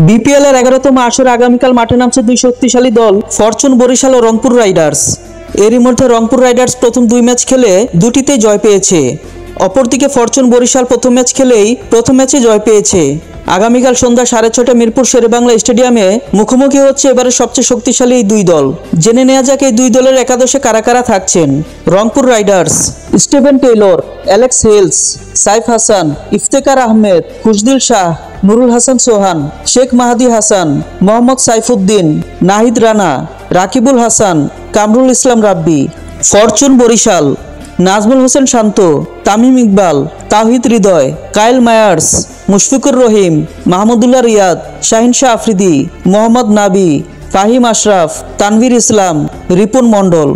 BPL এর 11তম আসরে আগামীকাল মাঠে নামছে দুই শক্তিশালী দল ফরচুন বরিশাল ও রংপুর রাইডার্স। এরই মধ্যে রংপুর রাইডার্স প্রথম 2 ম্যাচ খেলে দুটিতেই জয় পেয়েছে। অপরদিকে ফরচুন বরিশাল প্রথম ম্যাচ খেলেই প্রথম ম্যাচে জয় পেয়েছে। আগামীকাল সন্ধ্যা 6:30 মিরপুর শেরেবাংলা স্টেডিয়ামে মুখোমুখি হচ্ছে এবারের সবচেয়ে শক্তিশালী এই দুই দল। জেনে নেওয়া যাক এই দুই দলের একাদশে কারা কারা থাকছেন। Rangpur Riders: Steven Taylor, Alex Hales, Saif Hasan, Iftekhar Ahmed, Khushdil Shah, Nurul Hasan Sohan, Sheikh Mahedi Hasan, Mohammad Saifuddin, Nahid Rana, Rakibul Hasan, Kamrul Islam Rabbi. Fortune Barishal: Najmul Hossain Shanto, Tamim Iqbal, Towhid Hridoy, Kyle Mayers, Mushfiqur Rahim, Mahmudullah Riyad, Shaheen Shah Afridi, Mohammad Nabi, Fahim Ashraf, Tanvir ইসলাম, রিপুন মণ্ডল।